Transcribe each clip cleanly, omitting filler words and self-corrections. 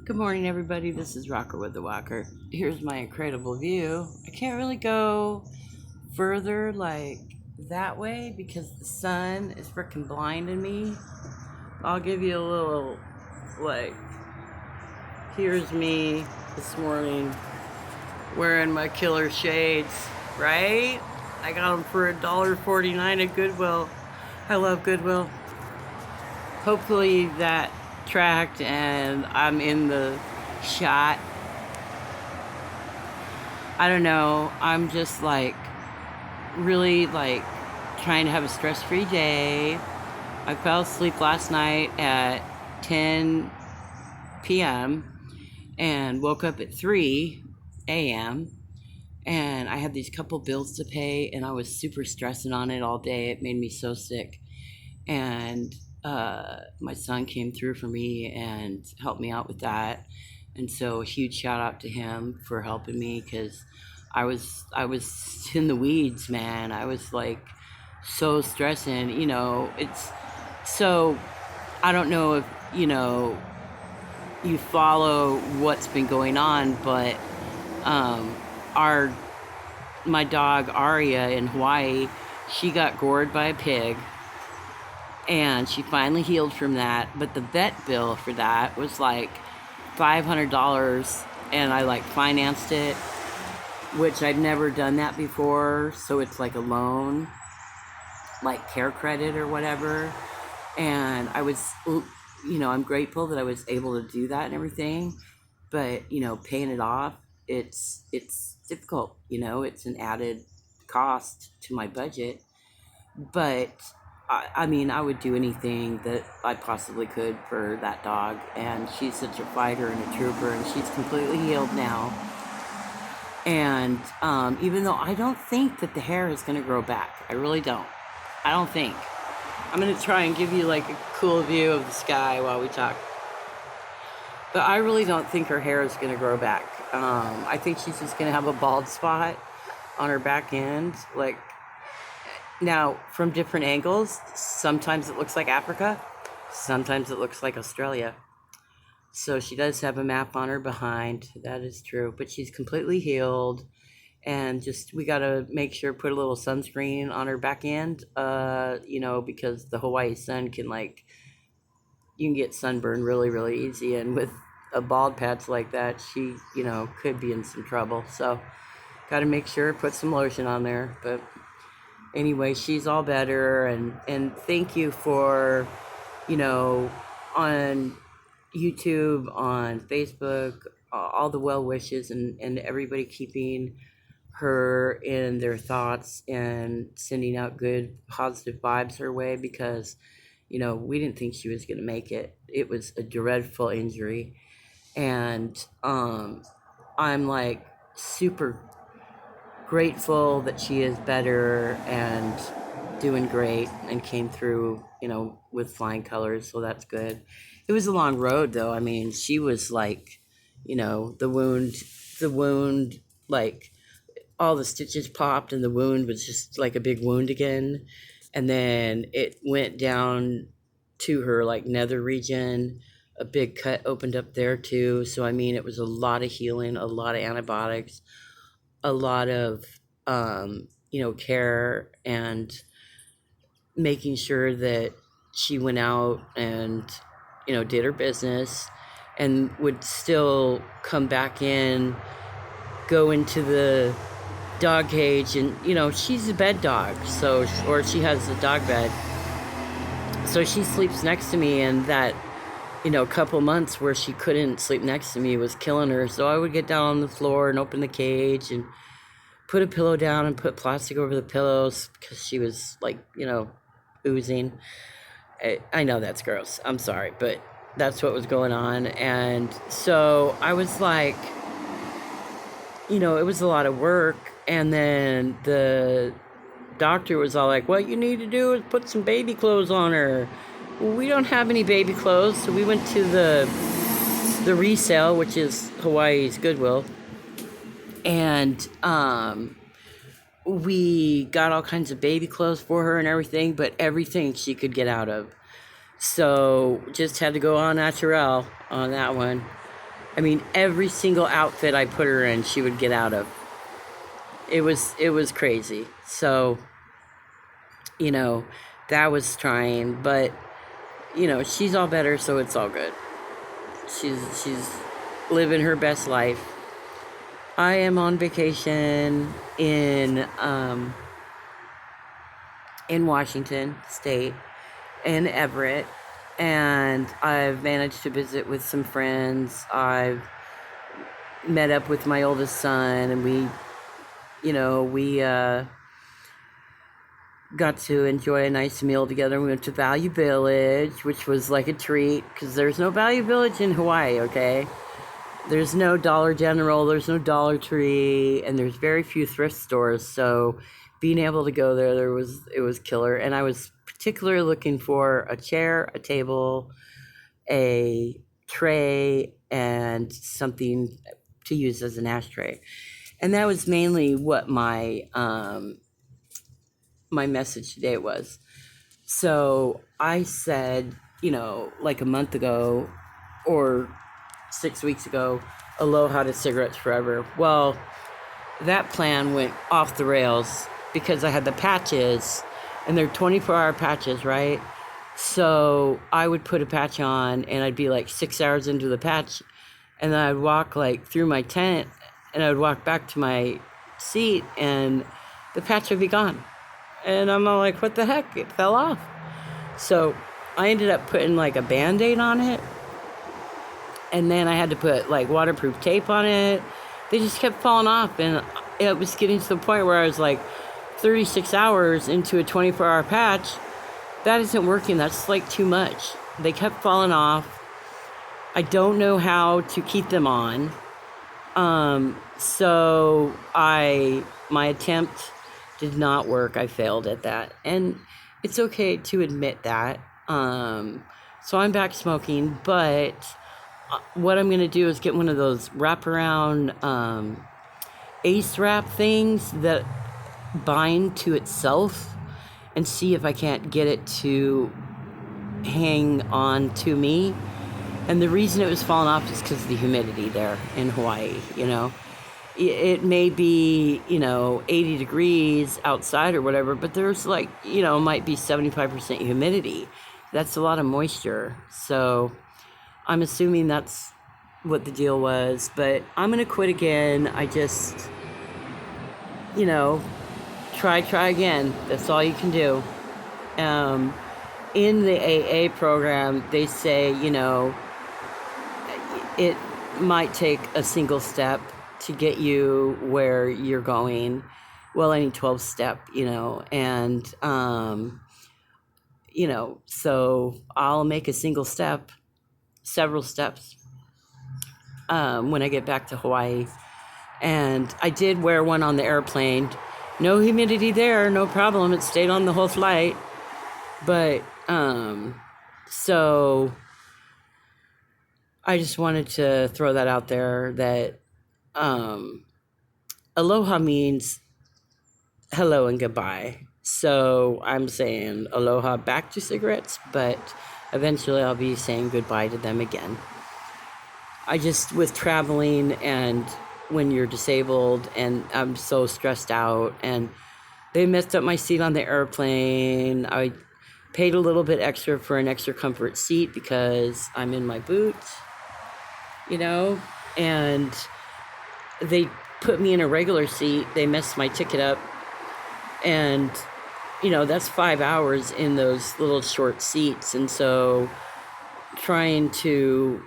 Good morning, everybody. This is Rocker with the Walker. Here's my incredible view. I can't really go further like that way because the sun is freaking blinding me. I'll give you a little, like, here's me this morning wearing my killer shades, right? I got them for $1.49 at Goodwill. I love Goodwill. Hopefully that tracked and I'm in the shot. I don't know. I'm just like really like trying to have a stress-free day. I fell asleep last night at 10 p.m. and woke up at 3 a.m. and I had these couple bills to pay and I was super stressing on it all day. It made me so sick. And my son came through for me and helped me out with that. And so a huge shout out to him for helping me because I was in the weeds, man. I was like so stressing, it's so I don't know if you follow what's been going on, but our my dog Aria in Hawaii, she got gored by a pig and she finally healed from that, but the vet bill for that was like $500 and I like financed it, which I'd never done that before, so it's like a loan, like care credit or whatever. And I was, I'm grateful that I was able to do that and everything, but paying it off, it's difficult. It's an added cost to my budget, but I mean, I would do anything that I possibly could for that dog, and she's such a fighter and a trooper, and she's completely healed now. And even though I don't think that the hair is going to grow back, I really don't. I don't think. I'm going to try and give you like a cool view of the sky while we talk. But I really don't think her hair is going to grow back. I think she's just going to have a bald spot on her back end. Like, now, from different angles, sometimes it looks like Africa, sometimes it looks like Australia. So she does have a map on her behind, that is true, but she's completely healed. And just, we gotta make sure, put a little sunscreen on her back end, because the Hawaii sun can you can get sunburned really, really easy. And with a bald patch like that, she, could be in some trouble. So, gotta make sure, put some lotion on there. But anyway, she's all better. And thank you for, on YouTube, on Facebook, all the well wishes and everybody keeping her in their thoughts and sending out good positive vibes her way, because we didn't think she was going to make it. It was a dreadful injury, and I'm like super grateful that she is better and doing great and came through with flying colors, so that's good. It was a long road though. I mean, she was like the wound, like all the stitches popped and the wound was just like a big wound again. And then it went down to her like nether region. A big cut opened up there too. So, I mean, it was a lot of healing, a lot of antibiotics, a lot of, care and making sure that she went out and, did her business and would still come back in, go into the dog cage, and she's a bed dog, so, or she has a dog bed, so she sleeps next to me. And that couple months where she couldn't sleep next to me was killing her, so I would get down on the floor and open the cage and put a pillow down and put plastic over the pillows because she was like oozing. I know that's gross, I'm sorry, but that's what was going on. And so I was like, it was a lot of work. And then the doctor was all like, what you need to do is put some baby clothes on her. Well, we don't have any baby clothes, so we went to the resale, which is Hawaii's Goodwill, and we got all kinds of baby clothes for her and everything, but everything she could get out of. So just had to go on natural on that one. I mean, every single outfit I put her in, she would get out of. It was crazy. So, you know, that was trying, but she's all better, so it's all good. She's living her best life. I am on vacation in Washington State, in Everett, and I've managed to visit with some friends. I've met up with my oldest son, and we got to enjoy a nice meal together. We went to Value Village, which was like a treat because there's no Value Village in Hawaii, okay? There's no Dollar General, there's no Dollar Tree, and there's very few thrift stores. So being able to go there, it was killer. And I was particularly looking for a chair, a table, a tray, and something to use as an ashtray. And that was mainly what my my message today was. So I said, like a month ago or 6 weeks ago, aloha to cigarettes forever. Well, that plan went off the rails because I had the patches, and they're 24-hour patches, right? So I would put a patch on, and I'd be like 6 hours into the patch, and then I'd walk like through my tent, and I would walk back to my seat, and the patch would be gone. And I'm all like, what the heck? It fell off. So I ended up putting like a Band-Aid on it. And then I had to put like waterproof tape on it. They just kept falling off. And it was getting to the point where I was like 36 hours into a 24-hour patch. That isn't working. That's like too much. They kept falling off. I don't know how to keep them on. So my attempt did not work. I failed at that. And it's okay to admit that. So I'm back smoking, but what I'm going to do is get one of those wraparound ace wrap things that bind to itself and see if I can't get it to hang on to me. And the reason it was falling off is because of the humidity there in Hawaii, It may be, 80 degrees outside or whatever, but there's like, might be 75% humidity. That's a lot of moisture. So I'm assuming that's what the deal was, but I'm going to quit again. I just, try again. That's all you can do. In the AA program, they say, it might take a single step to get you where you're going. Well, any 12 step, and, so I'll make a single step, several steps, when I get back to Hawaii. And I did wear one on the airplane. No humidity there, no problem. It stayed on the whole flight. But, so I just wanted to throw that out there that, aloha means hello and goodbye. So I'm saying aloha back to cigarettes, but eventually I'll be saying goodbye to them again. I just, with traveling and when you're disabled, and I'm so stressed out, and they messed up my seat on the airplane. I paid a little bit extra for an extra comfort seat because I'm in my boots, and they put me in a regular seat. They messed my ticket up, and that's 5 hours in those little short seats. And so trying to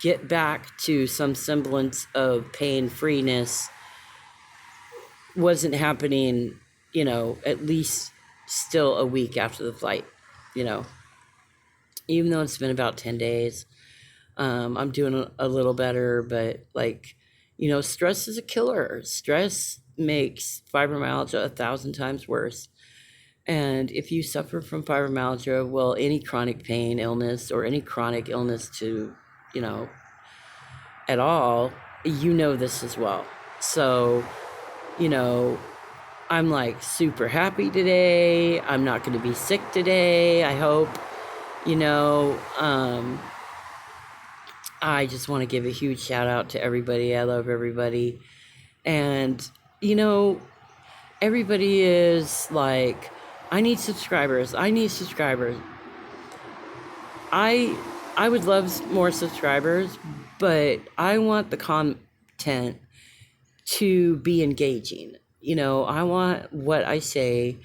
get back to some semblance of pain-freeness wasn't happening, at least still a week after the flight, even though it's been about 10 days. I'm doing a little better, but stress is a killer. Stress makes fibromyalgia 1,000 times worse. And if you suffer from fibromyalgia, well, any chronic pain, illness, or any chronic illness to, at all, this as well. So, I'm like super happy today. I'm not going to be sick today, I hope. I just want to give a huge shout out to everybody. I love everybody. And, you know, everybody is like, I need subscribers. I need subscribers. I I would love more subscribers, but I want the content to be engaging. You know, I want what I say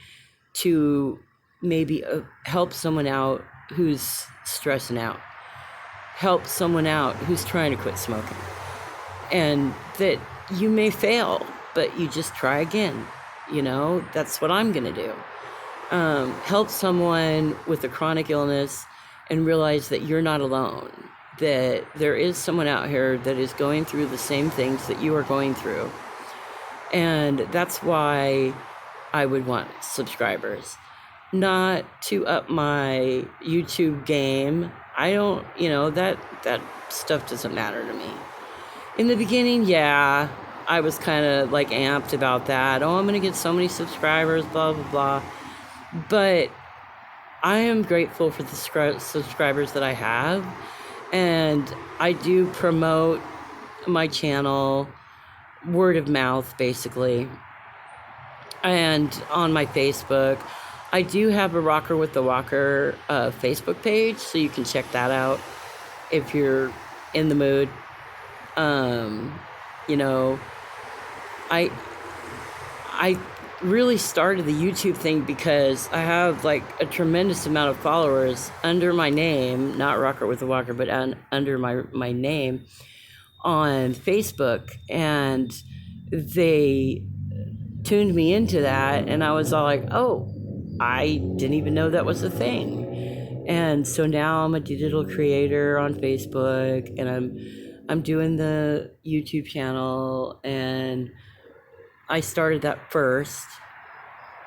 to maybe help someone out who's stressing out, help someone out who's trying to quit smoking, and that you may fail, but you just try again. You know, that's what I'm going to do. Help someone with a chronic illness and realize that you're not alone, that there is someone out here that is going through the same things that you are going through. And that's why I would want subscribers, not to up my YouTube game. I don't, you know, that stuff doesn't matter to me. In the beginning, yeah, I was kind of like amped about that. Oh, I'm going to get so many subscribers, blah, blah, blah. But I am grateful for the subscribers that I have. And I do promote my channel, word of mouth, basically. And on my Facebook, I do have a Rocker with the Walker Facebook page, so you can check that out if you're in the mood. You know, I really started the YouTube thing because I have like a tremendous amount of followers under my name, not Rocker with the Walker, but under my name on Facebook, and they tuned me into that, and I was all like, oh, I didn't even know that was a thing. And so now I'm a digital creator on Facebook, and I'm doing the YouTube channel, and I started that first,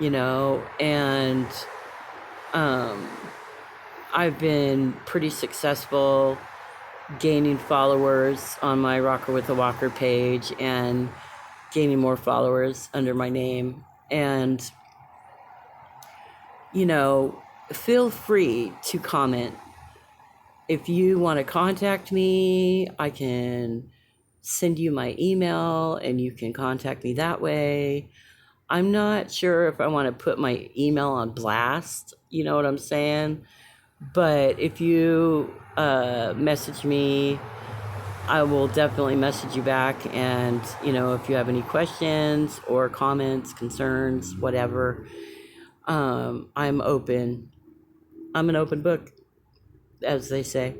you know, and I've been pretty successful gaining followers on my Rocker with the Walker page and gaining more followers under my name. And, you know, feel free to comment. If you want to contact me, I can send you my email and you can contact me that way. I'm not sure if I want to put my email on blast, you know what I'm saying? But if you message me, I will definitely message you back. And, you know, if you have any questions or comments, concerns, whatever, I'm open. I'm an open book, as they say.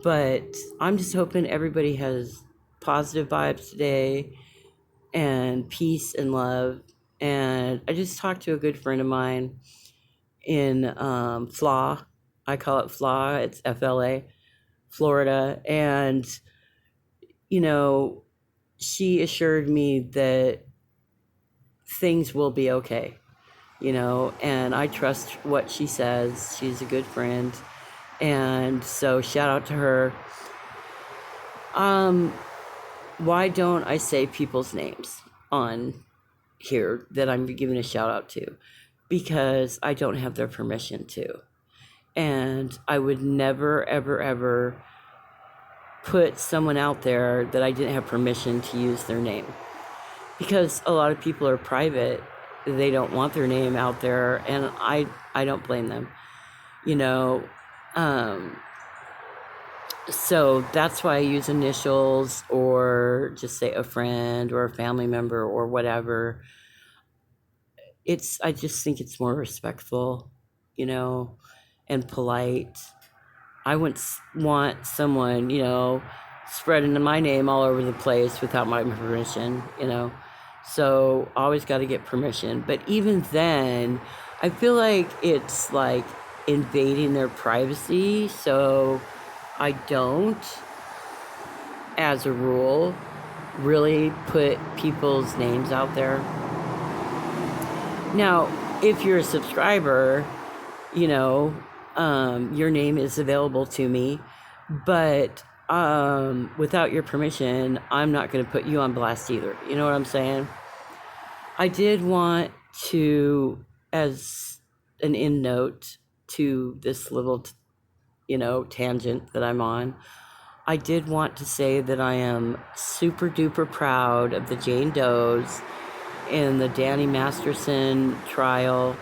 But I'm just hoping everybody has positive vibes today and peace and love. And I just talked to a good friend of mine in Flaw. I call it Flaw. It's FLA, Florida. And, you know, she assured me that things will be okay, you know, and I trust what she says. She's a good friend. And so shout out to her. Why don't I say people's names on here that I'm giving a shout out to? Because I don't have their permission to. And I would never, ever, ever put someone out there that I didn't have permission to use their name. Because a lot of people are private. They don't want their name out there, and I don't blame them. You know, so that's why I use initials, or just say a friend or a family member or whatever. I just think it's more respectful, you know, and polite. I wouldn't want someone, you know, spreading my name all over the place without my permission, you know. So always got to get permission. But even then, I feel like it's like invading their privacy. So I don't, as a rule, really put people's names out there. Now, if you're a subscriber, you know, your name is available to me, but without your permission, I'm not going to put you on blast either. You know what I'm saying? I did want to, as an end note to this little, you know, tangent that I'm on, I did want to say that I am super duper proud of the Jane Does in the Danny Masterson trial.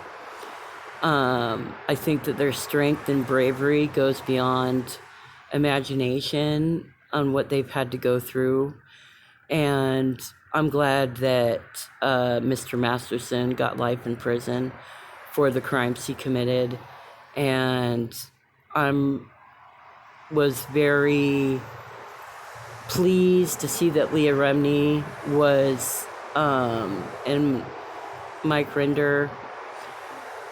I think that their strength and bravery goes beyond imagination on what they've had to go through. And I'm glad that Mr. Masterson got life in prison for the crimes he committed. And I'm was very pleased to see that Leah Remini was and Mike Rinder.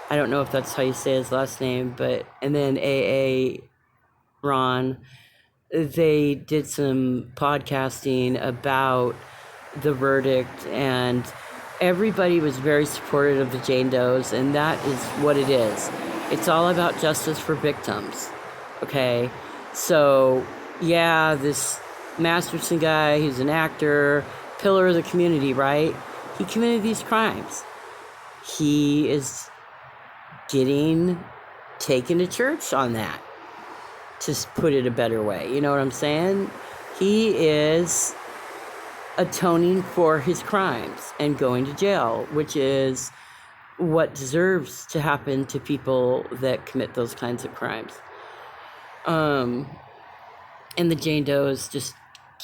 I don't know if that's how you say his last name, but and then AA Ron, they did some podcasting about the verdict, and everybody was very supportive of the Jane Does, and that is what it is. It's all about justice for victims. Okay, so yeah, this Masterson guy, he's an actor, pillar of the community, right? He committed these crimes. He is getting taken to church on that, to put it a better way. You know what I'm saying? He is atoning for his crimes and going to jail, which is what deserves to happen to people that commit those kinds of crimes. And the Jane Does, just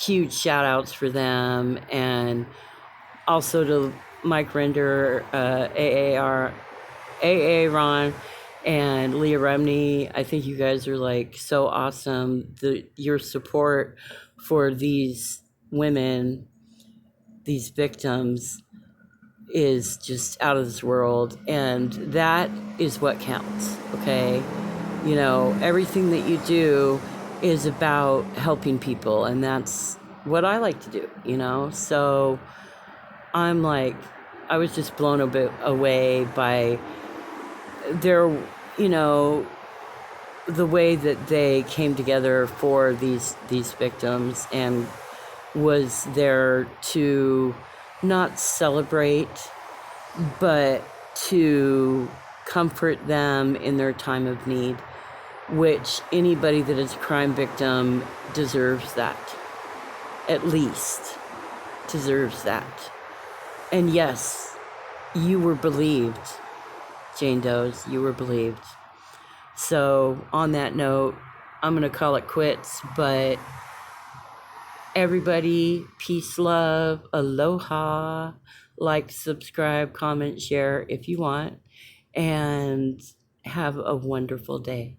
huge shout outs for them, and also to Mike Rinder, AA Ron, and Leah Remini. I think you guys are like so awesome. Your support for these women, these victims, is just out of this world, and that is what counts. Okay, you know, everything that you do is about helping people, and that's what I like to do, you know. So I'm like, I was just blown a bit away by their, you know, the way that they came together for these victims, and was there to not celebrate, but to comfort them in their time of need, which anybody that is a crime victim deserves that. At least deserves that. And yes, you were believed, Jane Does, you were believed. So on that note, I'm going to call it quits, but everybody, peace, love, aloha, like, subscribe, comment, share if you want, and have a wonderful day.